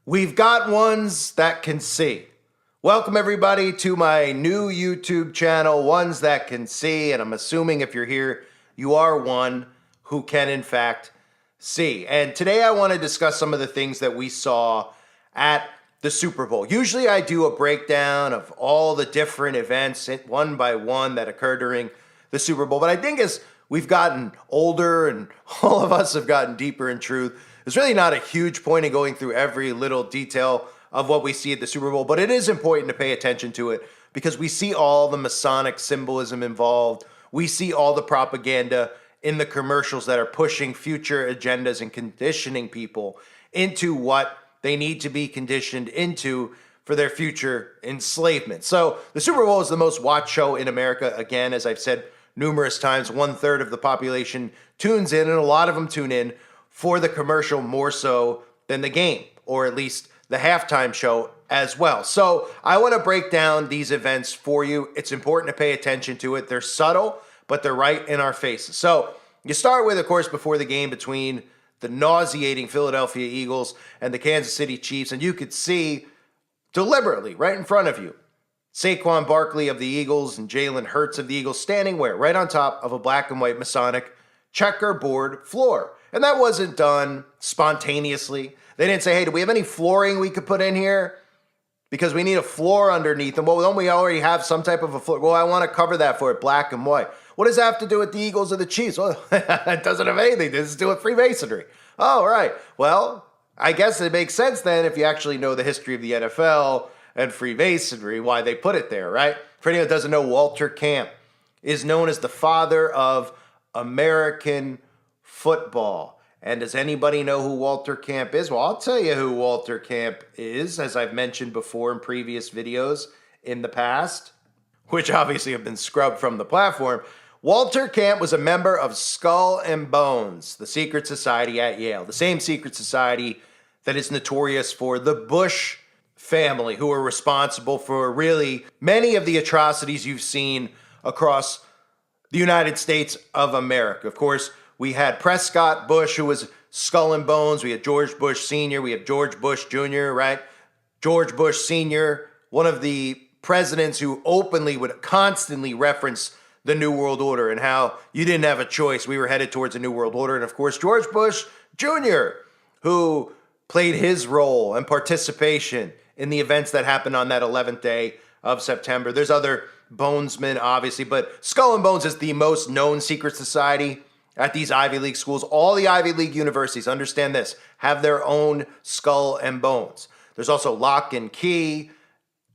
We've got ones that can see. Welcome everybody to my new YouTube channel, Ones That Can See, and I'm assuming if you're here, you are one who can in fact see. And today I want to discuss some of the things that we saw at the Super Bowl. Usually I do a breakdown of all the different events one by one that occurred during the Super Bowl, but I think as we've gotten older and all of us have gotten deeper in truth, there's really not a huge point in going through every little detail of what we see at the Super Bowl, but it is important to pay attention to it because we see all the Masonic symbolism involved. We see all the propaganda in the commercials that are pushing future agendas and conditioning people into what they need to be conditioned into for their future enslavement. So the Super Bowl is the most watched show in America. Again, as I've said numerous times, 1/3 of the population tunes in, and a lot of them tune in for the commercial more so than the game, or at least the halftime show as well. So I want to break down these events for you. It's important to pay attention to it. They're subtle, but they're right in our faces. So you start with, of course, before the game between the nauseating Philadelphia Eagles and the Kansas City Chiefs, and you could see deliberately right in front of you Saquon Barkley of the Eagles and Jalen Hurts of the Eagles standing where? Right on top of a black and white Masonic checkerboard floor. And that wasn't done spontaneously. They didn't say, hey, do we have any flooring we could put in here? Because we need a floor underneath them. Well, don't we already have some type of a floor? Well, I want to cover that for it, black and white. What does that have to do with the Eagles or the Chiefs? Well, it doesn't have anything. This is to do with Freemasonry. Oh, right. Well, I guess it makes sense then if you actually know the history of the NFL and Freemasonry, why they put it there, right? For anyone that doesn't know, Walter Camp is known as the father of American football. And does anybody know who Walter Camp is? Well, I'll tell you who Walter Camp is, as I've mentioned before in previous videos in the past, which obviously have been scrubbed from the platform. Walter Camp was a member of Skull and Bones, the secret society at Yale, the same secret society that is notorious for the Bush family, who are responsible for really many of the atrocities you've seen across the United States of America. Of course, we had Prescott Bush, who was Skull and Bones. We had George Bush Sr. We have George Bush Jr., right? George Bush Sr., one of the presidents who openly would constantly reference the New World Order and how you didn't have a choice. We were headed towards a New World Order. And of course, George Bush Jr., who played his role and participation in the events that happened on that 11th day of September. There's other bonesmen, obviously, but Skull and Bones is the most known secret society at these Ivy League schools. All the Ivy League universities, understand this, have their own Skull and Bones. There's also Lock and Key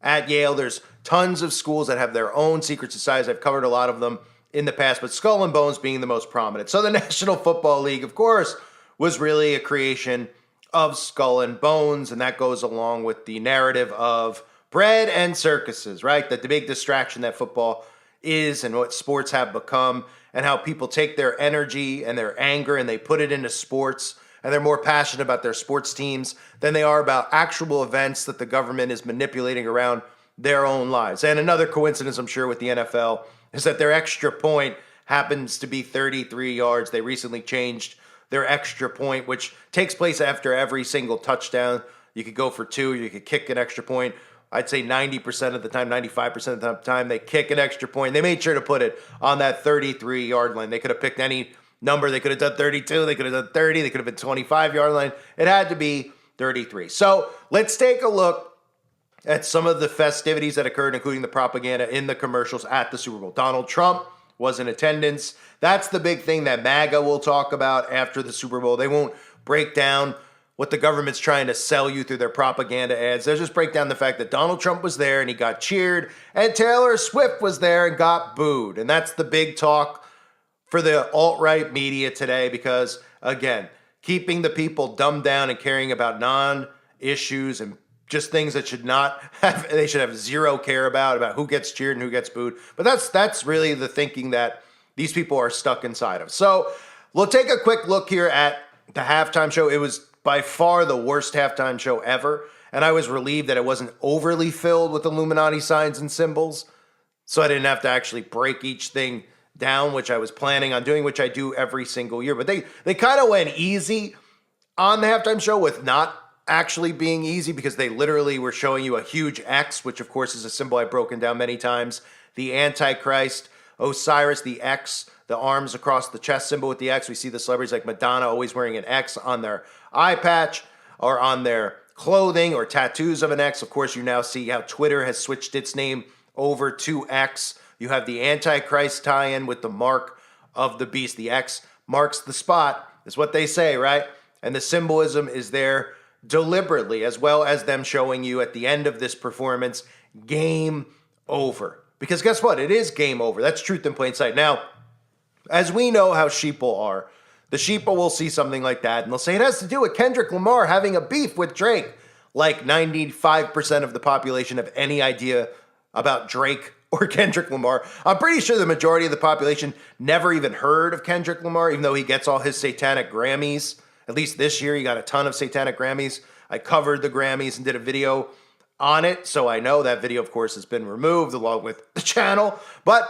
at Yale. There's tons of schools that have their own secret societies. I've covered a lot of them in the past, but Skull and Bones being the most prominent. So the National Football League, of course, was really a creation of Skull and Bones, and that goes along with the narrative of bread and circuses, right? That the big distraction that football is and what sports have become, and how people take their energy and their anger and they put it into sports, and they're more passionate about their sports teams than they are about actual events that the government is manipulating around their own lives. And another coincidence, I'm sure, with the NFL is that their extra point happens to be 33 yards. They recently changed their extra point, which takes place after every single touchdown. You could go for two, you could kick an extra point. I'd say 90% of the time, 95% of the time, they kick an extra point. They made sure to put it on that 33-yard line. They could have picked any number. They could have done 32. They could have done 30. They could have been 25-yard line. It had to be 33. So let's take a look at some of the festivities that occurred, including the propaganda in the commercials at the Super Bowl. Donald Trump was in attendance. That's the big thing that MAGA will talk about after the Super Bowl. They won't break down what the government's trying to sell you through their propaganda ads. They'll just break down the fact that Donald Trump was there and he got cheered, and Taylor Swift was there and got booed. And that's the big talk for the alt-right media today because, again, keeping the people dumbed down and caring about non-issues and just things that should not have, they should have zero care about who gets cheered and who gets booed. But that's really the thinking that these people are stuck inside of. So we'll take a quick look here at the halftime show. It was by far the worst halftime show ever, and I was relieved that it wasn't overly filled with Illuminati signs and symbols, so I didn't have to actually break each thing down, which I was planning on doing, which I do every single year. But they kind of went easy on the halftime show with not actually being easy because they literally were showing you a huge X, which of course is a symbol I've broken down many times. The Antichrist, Osiris, the X, the arms across the chest symbol with the X. We see the celebrities like Madonna always wearing an X on their eye patch or on their clothing or tattoos of an X. Of course, you now see how Twitter has switched its name over to X. You have the Antichrist tie-in with the mark of the beast. The X marks the spot, is what they say, right? And the symbolism is there deliberately, as well as them showing you at the end of this performance, game over. Because guess what? It is game over. That's truth in plain sight. Now, as we know how sheeple are, the sheeple will see something like that and they'll say it has to do with Kendrick Lamar having a beef with Drake. Like 95% of the population have any idea about Drake or Kendrick Lamar. I'm pretty sure the majority of the population never even heard of Kendrick Lamar, even though he gets all his satanic Grammys. At least this year, he got a ton of satanic Grammys. I covered the Grammys and did a video on it, so I know that video, of course, has been removed along with the channel. But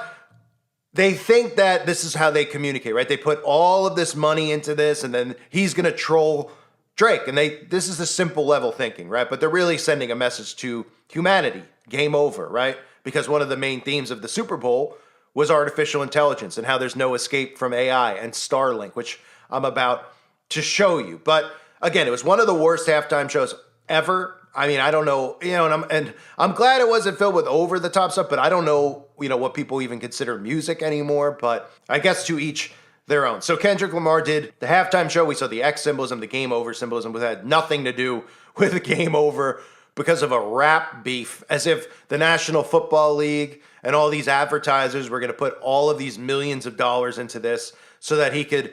they think that this is how they communicate, right? They put all of this money into this, and then he's going to troll Drake. And this is the simple level thinking, right? But they're really sending a message to humanity. Game over, right? Because one of the main themes of the Superbowl was artificial intelligence and how there's no escape from AI and Starlink, which I'm about to show you. But again, it was one of the worst halftime shows ever. I mean, I don't know, and I'm glad it wasn't filled with over the top stuff, but I don't know, what people even consider music anymore, but I guess to each their own. So Kendrick Lamar did the halftime show. We saw the X symbolism, the game over symbolism, which had nothing to do with the game over because of a rap beef, as if the National Football League and all these advertisers were going to put all of these millions of dollars into this so that he could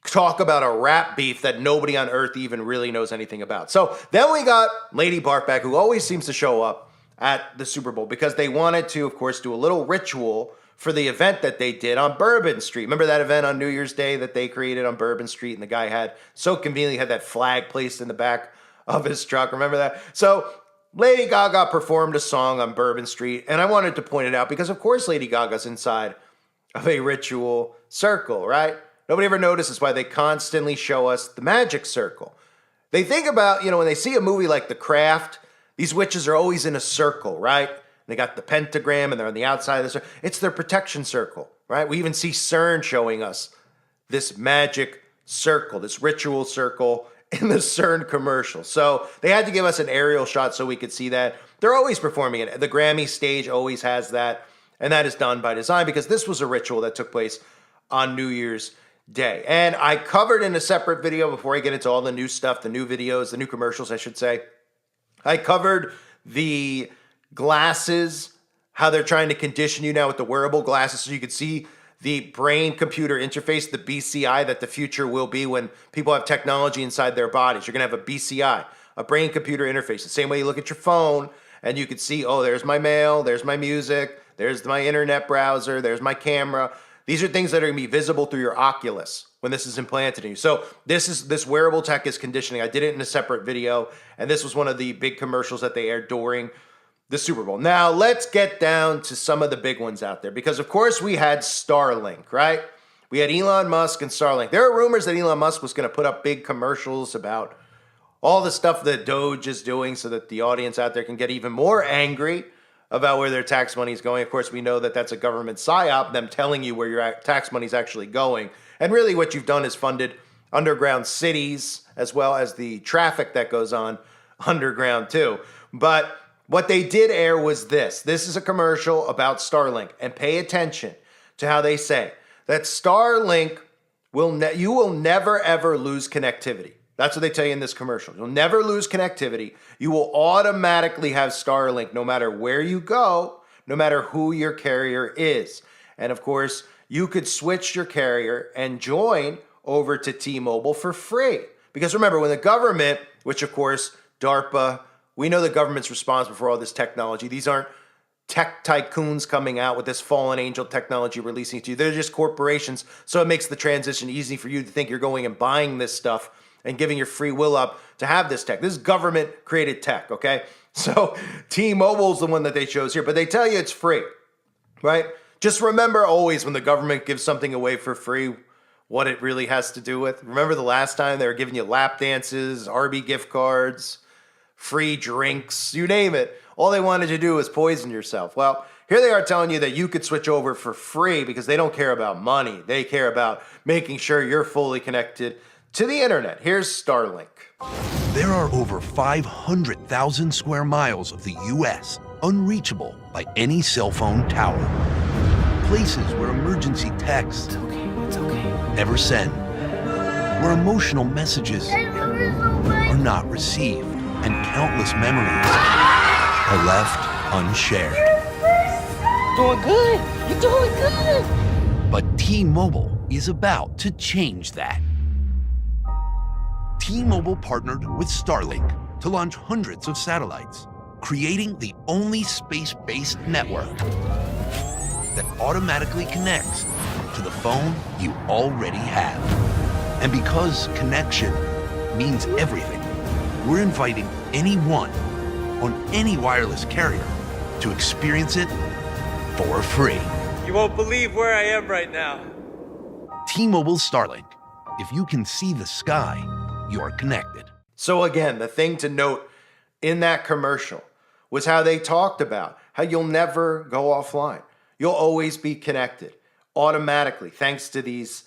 talk about a rap beef that nobody on earth even really knows anything about. So then we got Lady Barkback, who always seems to show up at the Super Bowl because they wanted to, of course, do a little ritual for the event that they did on Bourbon Street. Remember that event on New Year's Day that they created on Bourbon Street, and the guy had so conveniently had that flag placed in the back of his truck. Remember that? So Lady Gaga performed a song on Bourbon Street, and I wanted to point it out because, of course, Lady Gaga's inside of a ritual circle, right? Nobody ever notices why they constantly show us the magic circle. They think about, when they see a movie like The Craft, these witches are always in a circle, right? They got the pentagram and they're on the outside of the circle. It's their protection circle, right? We even see CERN showing us this magic circle, this ritual circle in the CERN commercial. So they had to give us an aerial shot so we could see that. They're always performing it. The Grammy stage always has that, and that is done by design because this was a ritual that took place on New Year's Day. And I covered in a separate video before I get into all the new stuff, the new videos, the new commercials, I should say. I covered the glasses, how they're trying to condition you now with the wearable glasses so you could see the brain-computer interface, the BCI, that the future will be when people have technology inside their bodies. You're going to have a BCI, a brain-computer interface. The same way you look at your phone and you could see, oh, there's my mail, there's my music, there's my internet browser, there's my camera. These are things that are going to be visible through your Oculus when this is implanted in you. So this wearable tech is conditioning. I did it in a separate video, and this was one of the big commercials that they aired during the Super Bowl. Now, let's get down to some of the big ones out there, because, of course, we had Starlink, right? We had Elon Musk and Starlink. There are rumors that Elon Musk was going to put up big commercials about all the stuff that Doge is doing so that the audience out there can get even more angry about where their tax money is going. Of course, we know that that's a government psyop, them telling you where your tax money is actually going. And really what you've done is funded underground cities as well as the traffic that goes on underground too. But what they did air was this. This is a commercial about Starlink. And pay attention to how they say that Starlink you will never ever lose connectivity. That's what they tell you in this commercial. You'll never lose connectivity. You will automatically have Starlink no matter where you go, no matter who your carrier is. And of course, you could switch your carrier and join over to T-Mobile for free. Because remember, when the government, which of course, DARPA, we know the government's responsible for all this technology. These aren't tech tycoons coming out with this fallen angel technology releasing it to you. They're just corporations. So it makes the transition easy for you to think you're going and buying this stuff and giving your free will up to have this tech. This is government-created tech, okay? So T-Mobile is the one that they chose here, but they tell you it's free, right? Just remember always when the government gives something away for free, what it really has to do with? Remember the last time they were giving you lap dances, Arby gift cards, free drinks, you name it. All they wanted to do was poison yourself. Well, here they are telling you that you could switch over for free because they don't care about money. They care about making sure you're fully connected to the internet. Here's Starlink. There are over 500,000 square miles of the U.S. unreachable by any cell phone tower. Places where emergency texts never send, where emotional messages are not received, and countless memories are left unshared. Doing good. You're doing good. But T-Mobile is about to change that. T-Mobile partnered with Starlink to launch hundreds of satellites, creating the only space-based network that automatically connects to the phone you already have. And because connection means everything, we're inviting anyone on any wireless carrier to experience it for free. You won't believe where I am right now. T-Mobile Starlink. If you can see the sky, you're connected. So again, the thing to note in that commercial was how they talked about how you'll never go offline. You'll always be connected automatically thanks to these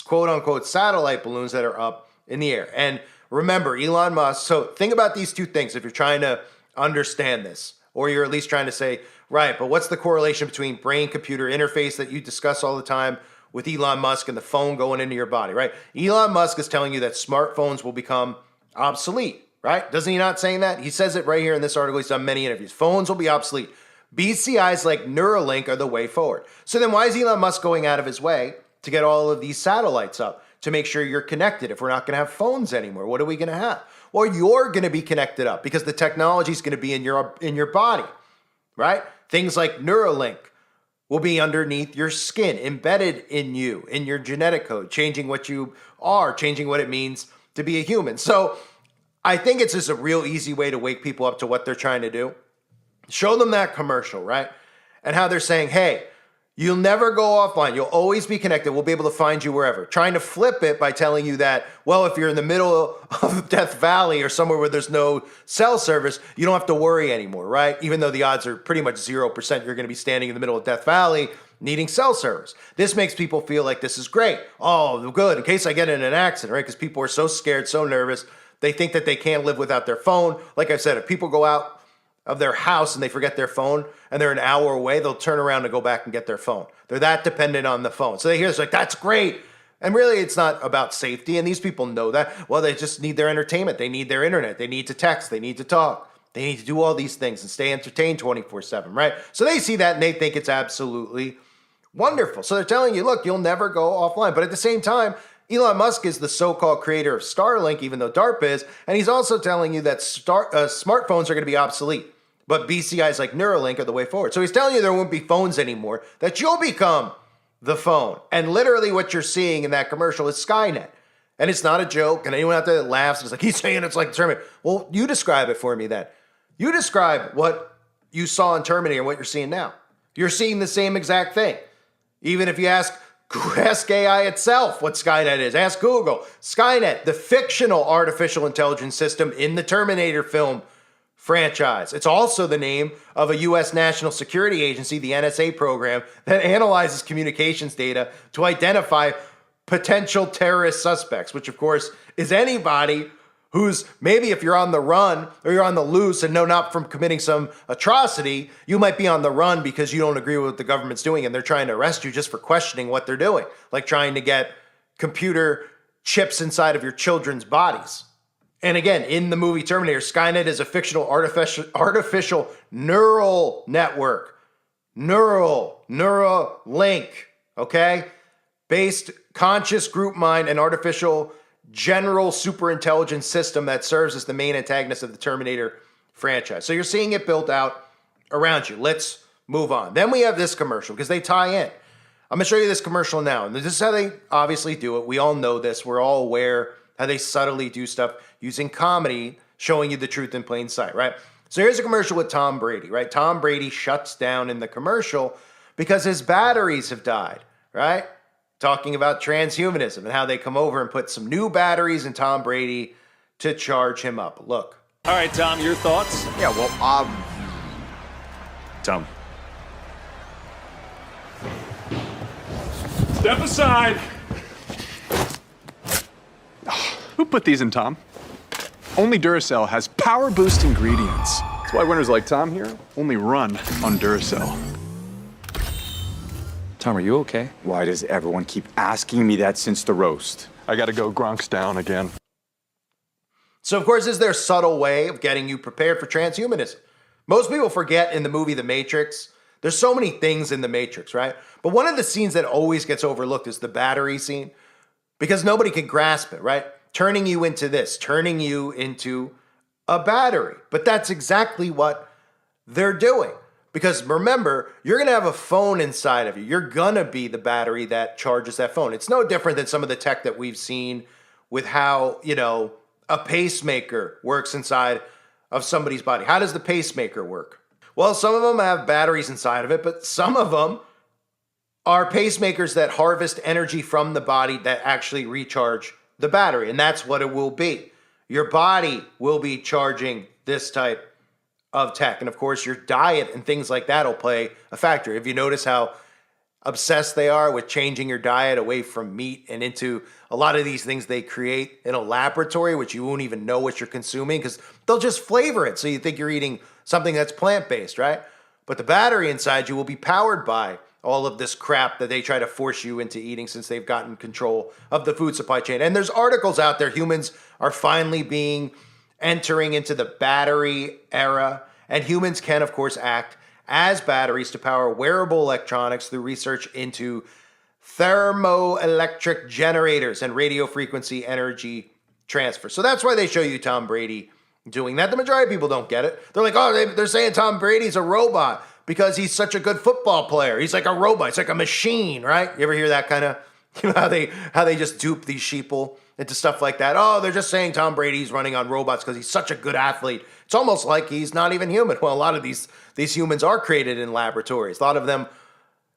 quote unquote satellite balloons that are up in the air. And remember, Elon Musk, so think about these two things if you're trying to understand this, or you're at least trying to say, right, but what's the correlation between brain-computer interface that you discuss all the time with Elon Musk and the phone going into your body, right? Elon Musk is telling you that smartphones will become obsolete, right? Doesn't he not saying that? He says it right here in this article. He's done many interviews. Phones will be obsolete. BCIs like Neuralink are the way forward. So then why is Elon Musk going out of his way to get all of these satellites up to make sure you're connected if we're not going to have phones anymore? What are we going to have? Well, you're going to be connected up because the technology is going to be in your body, right? Things like Neuralink will be underneath your skin, embedded in you, in your genetic code, changing what you are, changing what it means to be a human. So I think it's just a real easy way to wake people up to what they're trying to do. Show them that commercial, right? And how they're saying, hey, you'll never go offline. You'll always be connected. We'll be able to find you wherever. Trying to flip it by telling you that, well, if you're in the middle of Death Valley or somewhere where there's no cell service, you don't have to worry anymore, right? Even though the odds are pretty much 0% you're going to be standing in the middle of Death Valley needing cell service. This makes people feel like this is great. Oh, good, in case I get in an accident, right? Because people are so scared, so nervous. They think that they can't live without their phone. Like I said, if people go out of their house and they forget their phone and they're an hour away, they'll turn around and go back and get their phone. They're that dependent on the phone. So they hear it's like, that's great. And really it's not about safety. And these people know that. Well, they just need their entertainment. They need their internet. They need to text. They need to talk. They need to do all these things and stay entertained 24/7, right? So they see that and they think it's absolutely wonderful. So they're telling you, look, you'll never go offline. But at the same time, Elon Musk is the so-called creator of Starlink, even though DARPA is. And he's also telling you that smartphones are going to be obsolete. But BCIs like Neuralink are the way forward. So he's telling you there won't be phones anymore, that you'll become the phone. And literally what you're seeing in that commercial is Skynet. And it's not a joke. And anyone out there that laughs is like, he's saying it's like Terminator. Well, you describe it for me then. You describe what you saw in Terminator and what you're seeing now. You're seeing the same exact thing. Even if you ask AI itself what Skynet is. Ask Google. Skynet, the fictional artificial intelligence system in the Terminator film franchise. It's also the name of a U.S. national security agency, the NSA program, that analyzes communications data to identify potential terrorist suspects, which of course is anybody who's maybe if you're on the run or you're on the loose and no, not from committing some atrocity, you might be on the run because you don't agree with what the government's doing and they're trying to arrest you just for questioning what they're doing, like trying to get computer chips inside of your children's bodies. And again, in the movie Terminator, Skynet is a fictional artificial neural network. Neuralink, okay? Based conscious group mind and artificial general superintelligence system that serves as the main antagonist of the Terminator franchise. So you're seeing it built out around you. Let's move on. Then we have this commercial because they tie in. I'm going to show you this commercial now. And this is how they obviously do it. We all know this. We're all aware how they subtly do stuff using comedy, showing you the truth in plain sight, right? So here's a commercial with Tom Brady, right? Tom Brady shuts down in the commercial because his batteries have died, right? talking about transhumanism and how they come over and put some new batteries in Tom Brady to charge him up. Look. All right, Tom, your thoughts? Yeah, well, Tom. Step aside. Who put these in, Tom? Only Duracell has power boost ingredients. That's why winners like Tom here only run on Duracell. Tom, are you okay? why does everyone keep asking me that since the roast? I gotta go, Gronk's down again. So, of course, this is their subtle way of getting you prepared for transhumanism. Most people forget in the movie The Matrix, there's so many things in The Matrix, right? But one of the scenes that always gets overlooked is the battery scene because nobody can grasp it, right? Turning you into this, turning you into a battery. But that's exactly what they're doing. Because remember, you're going to have a phone inside of you. You're going to be the battery that charges that phone. It's no different than some of the tech that we've seen with how, a pacemaker works inside of somebody's body. How does the pacemaker work? Well, some of them have batteries inside of it, but some of them are pacemakers that harvest energy from the body that actually recharge the battery. And that's what it will be. Your body will be charging this type of tech. And of course, your diet and things like that will play a factor. If you notice how obsessed they are with changing your diet away from meat and into a lot of these things they create in a laboratory, which you won't even know what you're consuming because they'll just flavor it. So you think you're eating something that's plant-based, right? But the battery inside you will be powered by all of this crap that they try to force you into eating since they've gotten control of the food supply chain. And there's articles out there, humans are finally entering into the battery era, and humans can, of course, act as batteries to power wearable electronics through research into thermoelectric generators and radio frequency energy transfer. So that's why they show you Tom Brady doing that. The majority of people don't get it. They're like, oh, they're saying Tom Brady's a robot because he's such a good football player. He's like a robot. He's like a machine, right? You ever hear that kind of, how they just dupe these sheeple into stuff like that. Oh, they're just saying Tom Brady's running on robots because he's such a good athlete. It's almost like he's not even human. Well, a lot of these humans are created in laboratories. A lot of them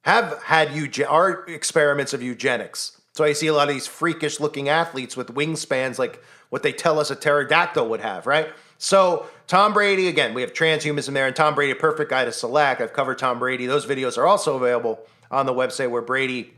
have had are experiments of eugenics. So I see a lot of these freakish looking athletes with wingspans like what they tell us a pterodactyl would have, right? So Tom Brady, again, we have transhumanism there, and Tom Brady, a perfect guy to select. I've covered Tom Brady. Those videos are also available on the website where Brady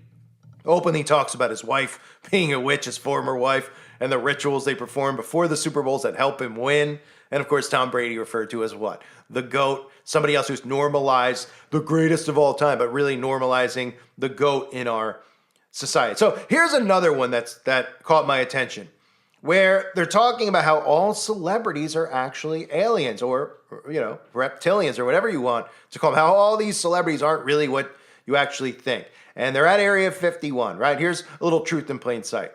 openly talks about his wife being a witch, his former wife, and the rituals they perform before the Super Bowls that help him win. And of course, Tom Brady referred to as what? The GOAT, somebody else who's normalized the greatest of all time, but really normalizing the GOAT in our society. So here's another one that caught my attention, where they're talking about how all celebrities are actually aliens or reptilians or whatever you want to call them, how all these celebrities aren't really what you actually think. And they're at Area 51, right? Here's a little truth in plain sight.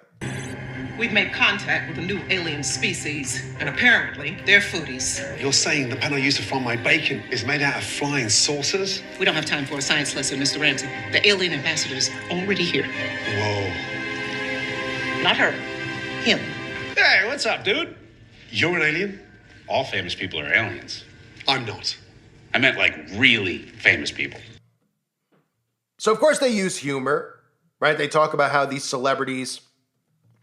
We've made contact with a new alien species, and apparently they're foodies. You're saying the pan I used to fry my bacon is made out of flying saucers? We don't have time for a science lesson, Mr. Ramsey. The alien ambassador's already here. Whoa. Not her. Him. Hey, what's up, dude? You're an alien? All famous people are aliens. I'm not. I meant like really famous people. So of course they use humor, right? They talk about how these celebrities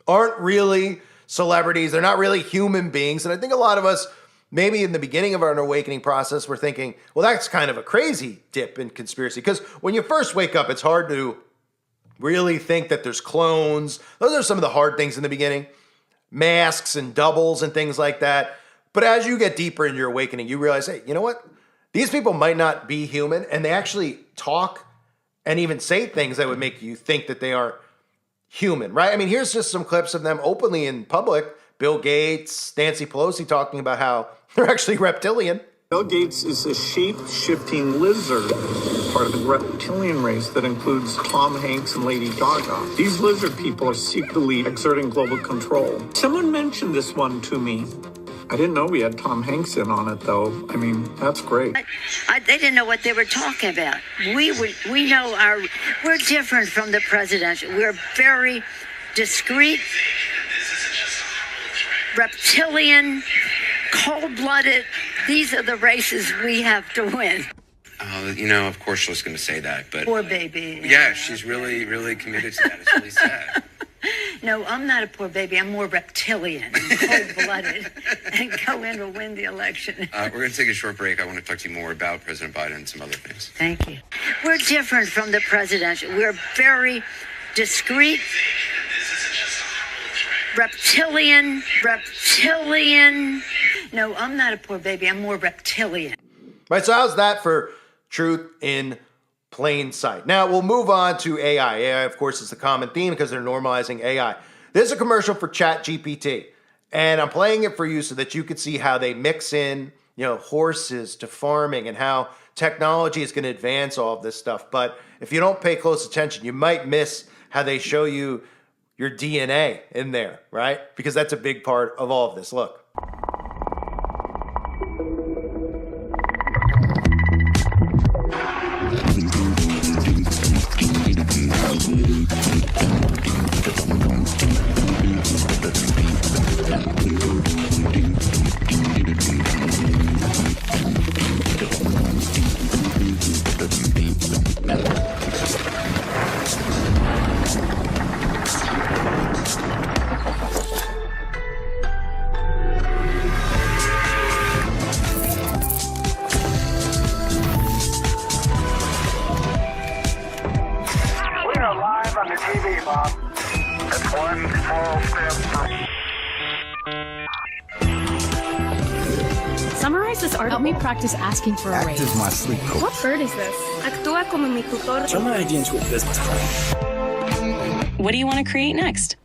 aren't really celebrities. They're not really human beings. And I think a lot of us, maybe in the beginning of our awakening process, we're thinking, well, that's kind of a crazy dip in conspiracy. Because when you first wake up, it's hard to really think that there's clones. Those are some of the hard things in the beginning. Masks and doubles and things like that. But as you get deeper in your awakening, you realize, hey, you know what? These people might not be human, and they actually talk and even say things that would make you think that they aren't human, right? I mean, here's just some clips of them openly in public. Bill Gates, Nancy Pelosi talking about how they're actually reptilian. Bill Gates is a shape-shifting lizard, part of the reptilian race that includes Tom Hanks and Lady Gaga. These lizard people are secretly exerting global control. Someone mentioned this one to me. I didn't know we had Tom Hanks in on it, though. I mean, that's great. They didn't know what they were talking about. We know we're different from the presidential. We're very discreet, reptilian, cold-blooded. These are the races we have to win. You know, of course she was going to say that, but... Poor baby. Yeah, she's really, really committed to that. It's really sad. No, I'm not a poor baby. I'm more reptilian, cold-blooded, and go in to win the election. We're going to take a short break. I want to talk to you more about President Biden and some other things. Thank you. We're different from the presidential. We're very discreet, reptilian. No, I'm not a poor baby. I'm more reptilian. Right, so how's that for truth in plain sight? Now, we'll move on to AI. AI, of course, is the common theme because they're normalizing AI. This is a commercial for ChatGPT, and I'm playing it for you so that you could see how they mix in, horses to farming and how technology is going to advance all of this stuff. But if you don't pay close attention, you might miss how they show you your DNA in there, right? Because that's a big part of all of this. Look. Summarize this art. Help me practice asking for a raise. Act as my sleep coach. What bird is this? Actúa como mi tutor. Turn my idea into a business plan. What do you want to create next?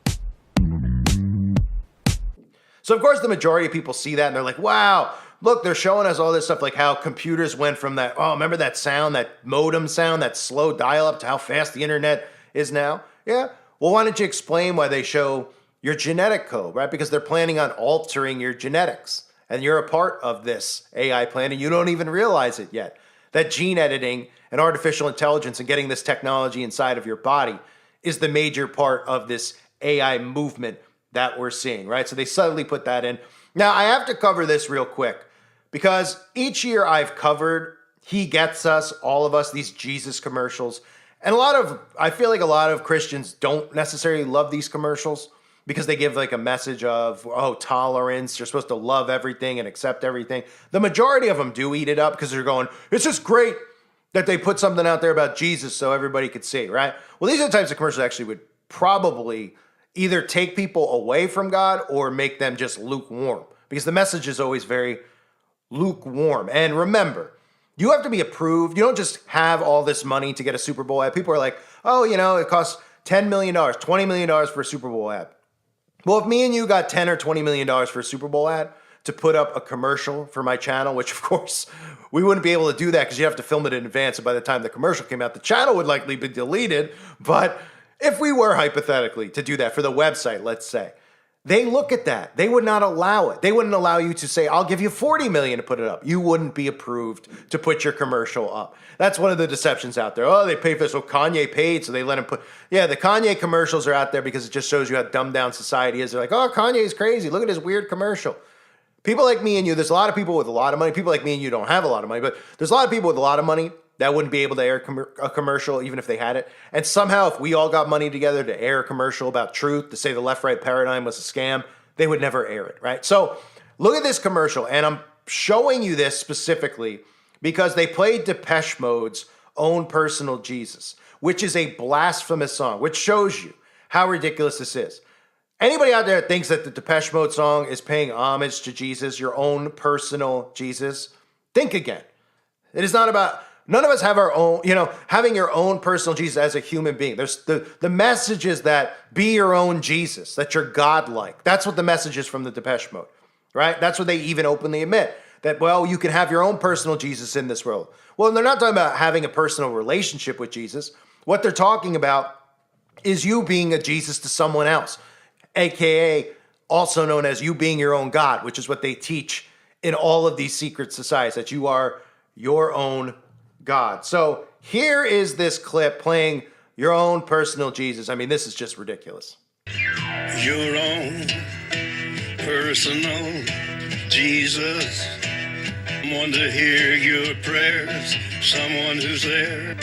So, of course, the majority of people see that and they're like, wow, look, they're showing us all this stuff, like how computers went from that, remember that sound, that modem sound, that slow dial-up, to how fast the internet is now? Yeah. Well, why don't you explain why they show your genetic code, right? Because they're planning on altering your genetics. And you're a part of this AI plan, and you don't even realize it yet. That gene editing and artificial intelligence and getting this technology inside of your body is the major part of this AI movement that we're seeing, right? So they subtly put that in. Now, I have to cover this real quick because each year I've covered He Gets Us, all of us, these Jesus commercials. And I feel like a lot of Christians don't necessarily love these commercials because they give like a message of, tolerance. You're supposed to love everything and accept everything. The majority of them do eat it up because they're going, it's just great that they put something out there about Jesus so everybody could see, right? Well, these are the types of commercials that actually would probably either take people away from God or make them just lukewarm because the message is always very lukewarm. And remember, you have to be approved. You don't just have all this money to get a Super Bowl ad. People are like, it costs $10 million, $20 million for a Super Bowl ad. Well, if me and you got $10 or $20 million for a Super Bowl ad to put up a commercial for my channel, which of course we wouldn't be able to do that because you have to film it in advance. And by the time the commercial came out, the channel would likely be deleted. But if we were hypothetically to do that for the website, let's say, they look at that. They would not allow it. They wouldn't allow you to say, I'll give you $40 million to put it up. You wouldn't be approved to put your commercial up. That's one of the deceptions out there. They pay for this. Well, Kanye paid, so they let him put. Yeah, the Kanye commercials are out there because it just shows you how dumbed down society is. They're like, Kanye's crazy. Look at his weird commercial. People like me and you, there's a lot of people with a lot of money. People like me and you don't have a lot of money, but there's a lot of people with a lot of money that wouldn't be able to air a commercial even if they had it. And somehow if we all got money together to air a commercial about truth, to say the left-right paradigm was a scam, they would never air it, right? So look at this commercial, and I'm showing you this specifically because they played Depeche Mode's Own Personal Jesus, which is a blasphemous song, which shows you how ridiculous this is. Anybody out there that thinks that the Depeche Mode song is paying homage to Jesus, your own personal Jesus, think again. It is not about... None of us have our own, having your own personal Jesus as a human being. There's the message is that be your own Jesus, that you're God-like. That's what the message is from the Depeche Mode, right? That's what they even openly admit, that, you can have your own personal Jesus in this world. Well, they're not talking about having a personal relationship with Jesus. What they're talking about is you being a Jesus to someone else, AKA also known as you being your own God, which is what they teach in all of these secret societies, that you are your own God. So here is this clip playing your own personal Jesus. I mean, this is just ridiculous. Your own personal Jesus, Someone to hear your prayers, someone who's there.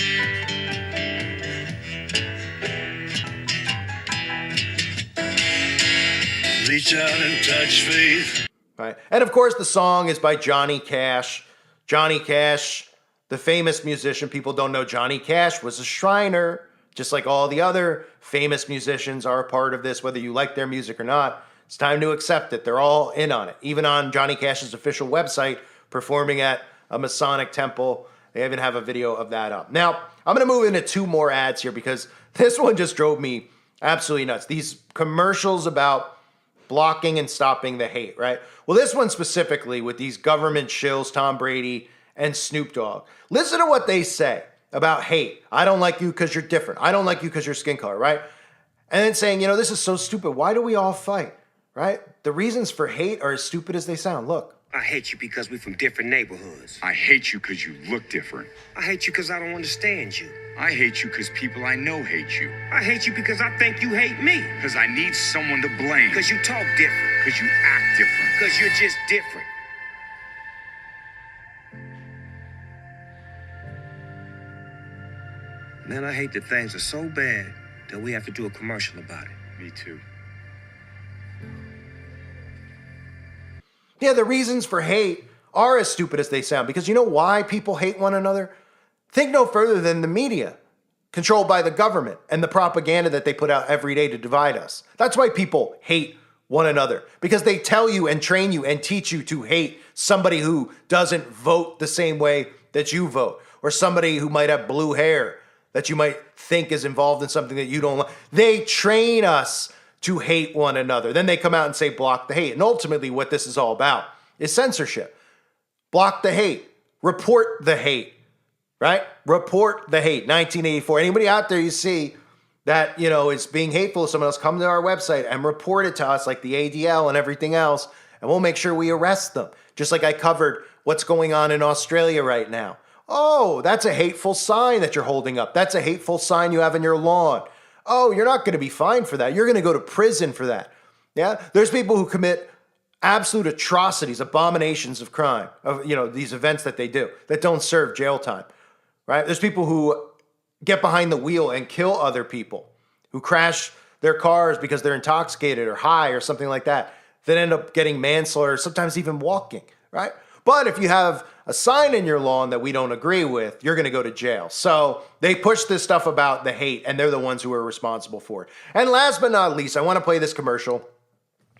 Reach out and touch faith. Right. And of course, the song is by Johnny Cash. Johnny Cash, the famous musician. People don't know Johnny Cash was a Shriner, just like all the other famous musicians are a part of this, whether you like their music or not. It's time to accept it. They're all in on it. Even on Johnny Cash's official website, performing at a Masonic temple. They even have a video of that up. Now, I'm going to move into 2 more ads here because this one just drove me absolutely nuts. These commercials about blocking and stopping the hate, right? Well, this one specifically with these government shills, Tom Brady and Snoop Dogg. Listen to what they say about hate. I don't like you because you're different. I don't like you because you're skin color, right? And then saying, you know, this is so stupid. Why do we all fight, right? The reasons for hate are as stupid as they sound. Look. I hate you because we're from different neighborhoods. I hate you because you look different. I hate you because I don't understand you. I hate you because people I know hate you. I hate you because I think you hate me. Because I need someone to blame. Because you talk different. Because you act different. Because you're just different. Man, I hate that things are so bad that we have to do a commercial about it. Me too. Yeah, the reasons for hate are as stupid as they sound because you know why people hate one another? Think no further than the media, controlled by the government and the propaganda that they put out every day to divide us. That's why people hate one another, because they tell you and train you and teach you to hate somebody who doesn't vote the same way that you vote, or somebody who might have blue hair that you might think is involved in something that you don't like. They train us to hate one another. Then they come out and say, block the hate. And ultimately what this is all about is censorship. Block the hate. Report the hate, right? Report the hate. 1984. Anybody out there you see that, you know, is being hateful to someone else, come to our website and report it to us like the ADL and everything else, and we'll make sure we arrest them. Just like I covered what's going on in Australia right now. Oh, that's a hateful sign that you're holding up. That's a hateful sign you have in your lawn. Oh, you're not going to be fined for that. You're going to go to prison for that. Yeah, there's people who commit absolute atrocities, abominations of crime, of, you know, these events that they do that don't serve jail time, right? There's people who get behind the wheel and kill other people, who crash their cars because they're intoxicated or high or something like that, that end up getting manslaughter, sometimes even walking, right? But if you have a sign in your lawn that we don't agree with, you're going to go to jail. So they push this stuff about the hate, and they're the ones who are responsible for it. And last but not least, I want to play this commercial.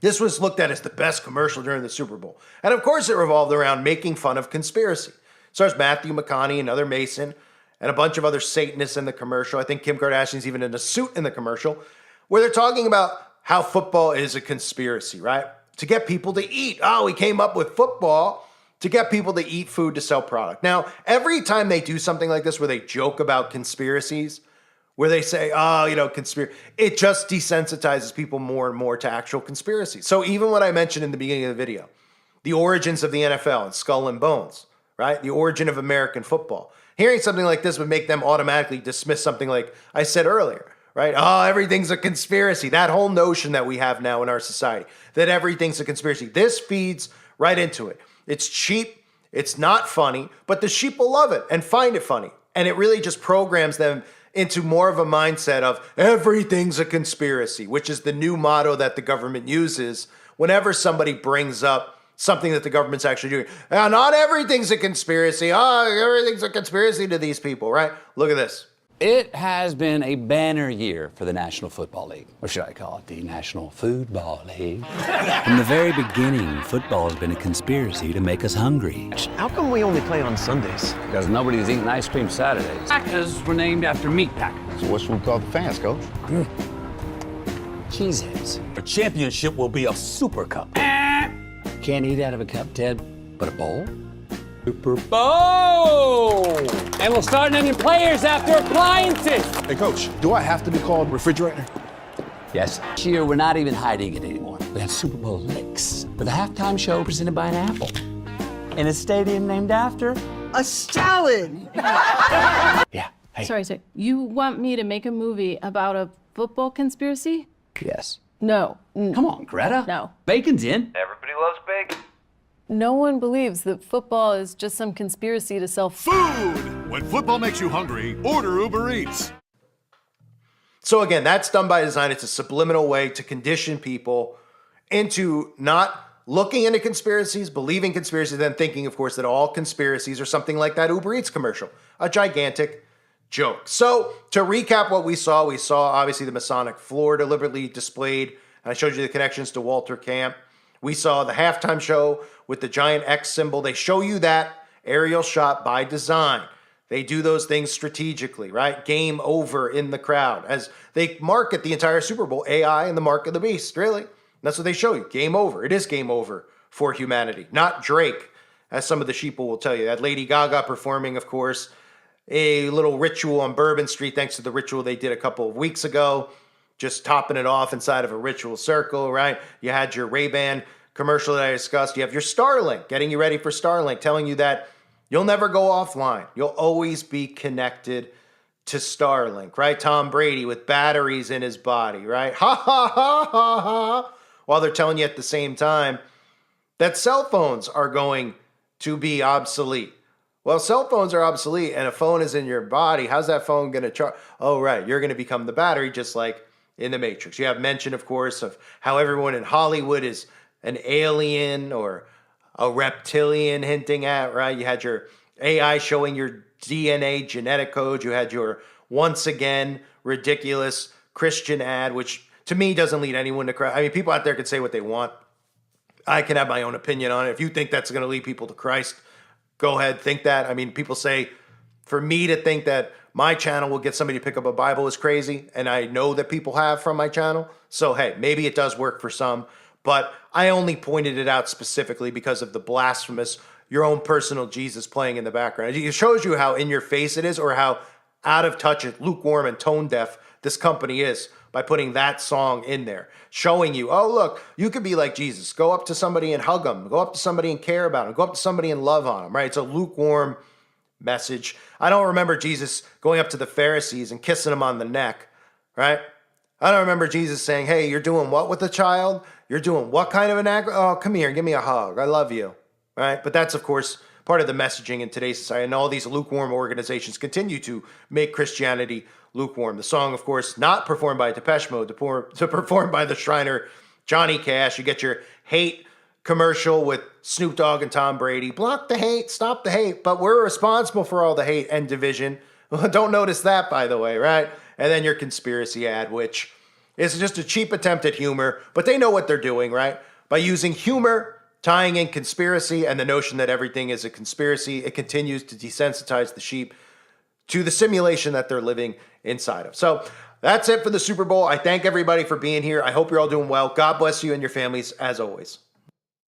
This was looked at as the best commercial during the Super Bowl. And of course, it revolved around making fun of conspiracy. So there's Matthew McConaughey, another Mason, and a bunch of other Satanists in the commercial. I think Kim Kardashian's even in a suit in the commercial, where they're talking about how football is a conspiracy, right? To get people to eat. Oh, we came up with football to get people to eat food to sell product. Now, every time they do something like this where they joke about conspiracies, where they say, oh, you know, it just desensitizes people more and more to actual conspiracies. So even what I mentioned in the beginning of the video, the origins of the NFL and Skull and Bones, right? The origin of American football. Hearing something like this would make them automatically dismiss something like I said earlier, right? Oh, everything's a conspiracy. That whole notion that we have now in our society, that everything's a conspiracy. This feeds right into it. It's cheap. It's not funny, but the sheep will love it and find it funny. And it really just programs them into more of a mindset of everything's a conspiracy, which is the new motto that the government uses whenever somebody brings up something that the government's actually doing. Not everything's a conspiracy. Oh, everything's a conspiracy to these people, right? Look at this. It has been a banner year for the National Football League. Or should I call it the National Foodball League? From the very beginning, football has been a conspiracy to make us hungry. How come we only play on Sundays? Because nobody's eating ice cream Saturdays. Packers were named after meat packers. So what's we call the fans, Coach? Cheeseheads. A championship will be a super cup. Can't eat out of a cup, Ted, but a bowl? Super Bowl! And we'll start naming players after appliances. Hey, Coach, do I have to be called refrigerator? Yes. This year, we're not even hiding it anymore. We have Super Bowl licks with a halftime show presented by an apple. In a stadium named after a salad. Yeah. Hey. Sorry. You want me to make a movie about a football conspiracy? Yes. No. Come on, Greta. No. Bacon's in. Everybody loves bacon. No one believes that football is just some conspiracy to sell food. When football makes you hungry, order Uber Eats. So again, that's done by design. It's a subliminal way to condition people into not looking into conspiracies, believing conspiracies, then thinking, of course, that all conspiracies are something like that Uber Eats commercial, a gigantic joke. So to recap what we saw obviously the Masonic floor deliberately displayed. And I showed you the connections to Walter Camp. We saw the halftime show with the giant X symbol. They show you that aerial shot by design. They do those things strategically, right? Game over in the crowd as they market the entire Super Bowl, AI and the mark of the beast, really. That's what they show you. Game over. It is game over for humanity, not Drake, as some of the sheeple will tell you. That Lady Gaga performing, of course, a little ritual on Bourbon Street, thanks to the ritual they did a couple of weeks ago, just topping it off inside of a ritual circle, right? You had your Ray-Ban commercial that I discussed. You have your Starlink, getting you ready for Starlink, telling you that you'll never go offline. You'll always be connected to Starlink, right? Tom Brady with batteries in his body, right? Ha, ha, ha, ha, ha. While they're telling you at the same time that cell phones are going to be obsolete. Well, cell phones are obsolete and a phone is in your body. How's that phone going to charge? Oh, right. You're going to become the battery, just like in the Matrix. You have mention, of course, of how everyone in Hollywood is an alien or a reptilian hinting at, right? You had your AI showing your DNA genetic code. You had your, once again, ridiculous Christian ad, which to me doesn't lead anyone to Christ. I mean, people out there can say what they want. I can have my own opinion on it. If you think that's going to lead people to Christ, go ahead, think that. I mean, people say, for me to think that my channel will get somebody to pick up a Bible is crazy, and I know that people have from my channel. So, hey, maybe it does work for some, but I only pointed it out specifically because of the blasphemous, your own personal Jesus playing in the background. It shows you how in your face it is, or how out of touch, lukewarm, and tone deaf this company is by putting that song in there, showing you, oh, look, you could be like Jesus. Go up to somebody and hug them. Go up to somebody and care about them. Go up to somebody and love on them, right? It's a lukewarm message. I don't remember Jesus going up to the Pharisees and kissing them on the neck, right? I don't remember Jesus saying, hey, you're doing what with the child? You're doing what kind of an act? Oh, come here, give me a hug. I love you, right? But that's, of course, part of the messaging in today's society. And all these lukewarm organizations continue to make Christianity lukewarm. The song, of course, not performed by Depeche Mode, to performed by the Shriner Johnny Cash. You get your hate commercial with Snoop Dogg and Tom Brady. Block the hate, stop the hate. But we're responsible for all the hate and division. Don't notice that, by the way, right? And then your conspiracy ad, which is just a cheap attempt at humor. But they know what they're doing, right? By using humor, tying in conspiracy and the notion that everything is a conspiracy, it continues to desensitize the sheep to the simulation that they're living inside of. So that's it for the Super Bowl. I thank everybody for being here. I hope you're all doing well. God bless you and your families as always.